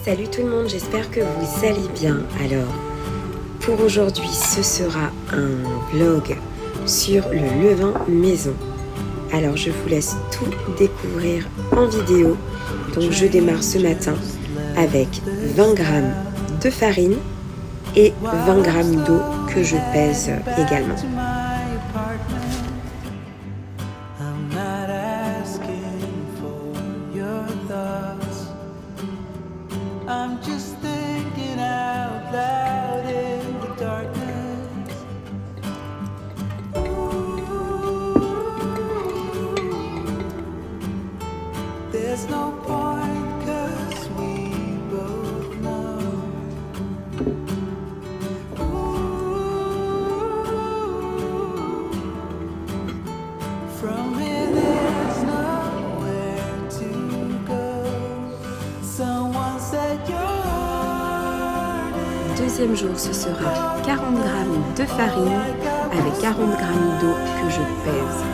Salut tout le monde, j'espère que vous allez bien. Alors, pour aujourd'hui, ce sera un vlog sur le levain maison. Alors, je vous laisse tout découvrir en vidéo. Donc, je démarre ce matin avec 20 g de farine et 20 g d'eau que je pèse également. I'm just thinking out loud in the darkness. There's no point 'cause we both know. From here there's nowhere to go. Someone said Deuxième jour, ce sera 40 g de farine avec 40 g d'eau que je pèse.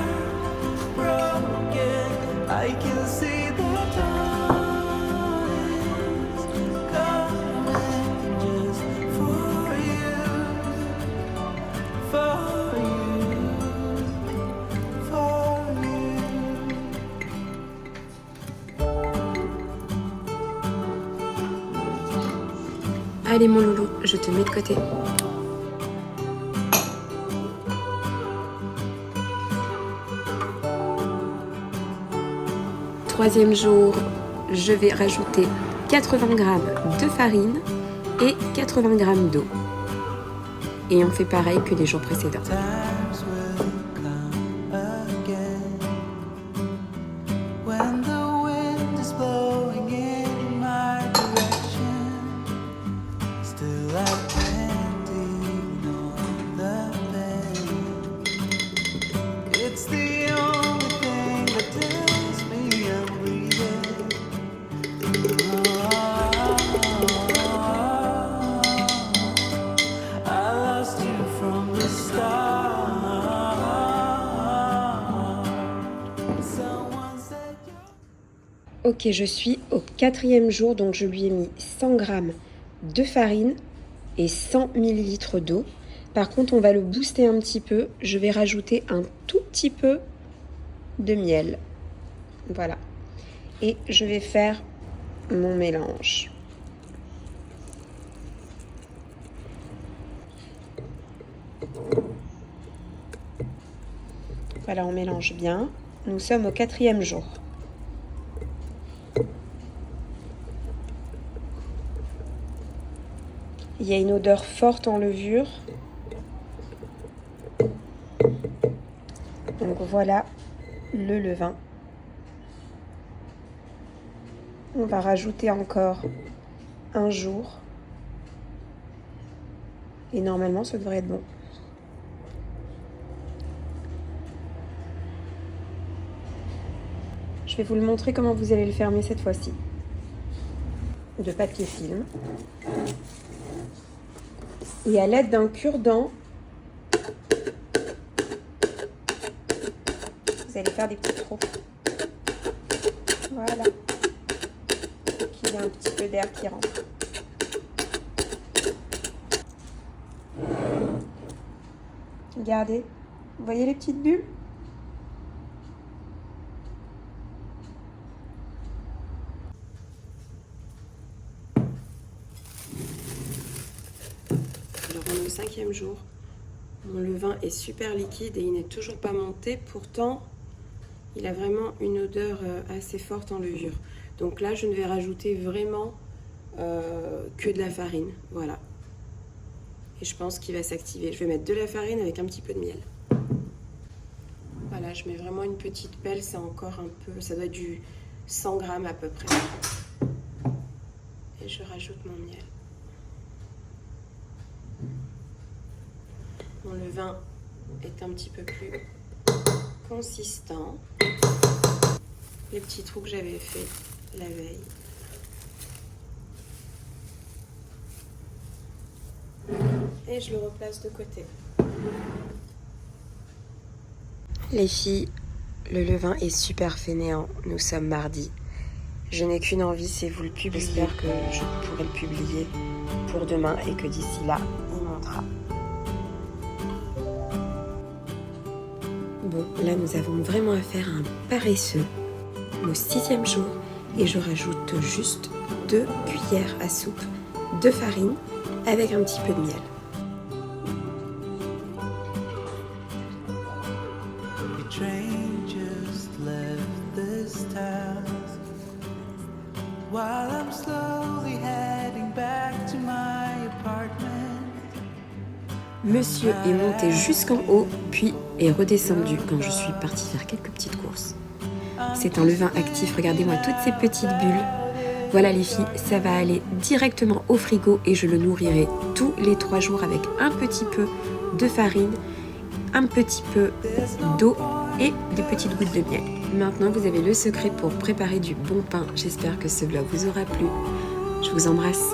Allez mon loulou, je te mets de côté. Troisième jour, je vais rajouter 80 g de farine et 80 g d'eau. Et on fait pareil que les jours précédents. Ok, je suis au 4e jour, donc je lui ai mis 100 g de farine et 100 ml d'eau. Par contre, on va le booster un petit peu. Je vais rajouter un tout petit peu de miel. Voilà. Et je vais faire mon mélange. Voilà, on mélange bien. Nous sommes au 4e jour. Il y a une odeur forte en levure. Donc voilà le levain. On va rajouter encore un jour. Et normalement, ça devrait être bon. Je vais vous le montrer comment vous allez le fermer cette fois-ci. De papier film. Et à l'aide d'un cure-dent, vous allez faire des petits trous. Voilà. Qu'il y ait un petit peu d'air qui rentre. Regardez. Vous voyez les petites bulles ? Alors on est au 5e jour. Mon levain est super liquide et il n'est toujours pas monté. Pourtant, il a vraiment une odeur assez forte en levure. Donc là, je ne vais rajouter vraiment que de la farine. Voilà. Et je pense qu'il va s'activer. Je vais mettre de la farine avec un petit peu de miel. Voilà, je mets vraiment une petite pelle. C'est encore un peu... Ça doit être du 100 g à peu près. Et je rajoute mon miel. Mon levain est un petit peu plus consistant. Les petits trous que j'avais fait la veille. Et je le replace de côté. Les filles, le levain est super fainéant. Nous sommes mardi. Je n'ai qu'une envie, c'est vous le publier. J'espère que je pourrai le publier pour demain et que d'ici là, il montera. Bon, là nous avons vraiment affaire à un paresseux au 6e jour et je rajoute juste 2 cuillères à soupe de farine avec un petit peu de miel. Your train just left this town while I'm slowly heading back to my apartment. Monsieur est monté jusqu'en haut, puis est redescendu quand je suis partie faire quelques petites courses. C'est un levain actif, regardez-moi toutes ces petites bulles. Voilà les filles, ça va aller directement au frigo et je le nourrirai tous les 3 jours avec un petit peu de farine, un petit peu d'eau et des petites gouttes de miel. Maintenant, vous avez le secret pour préparer du bon pain. J'espère que ce vlog vous aura plu. Je vous embrasse.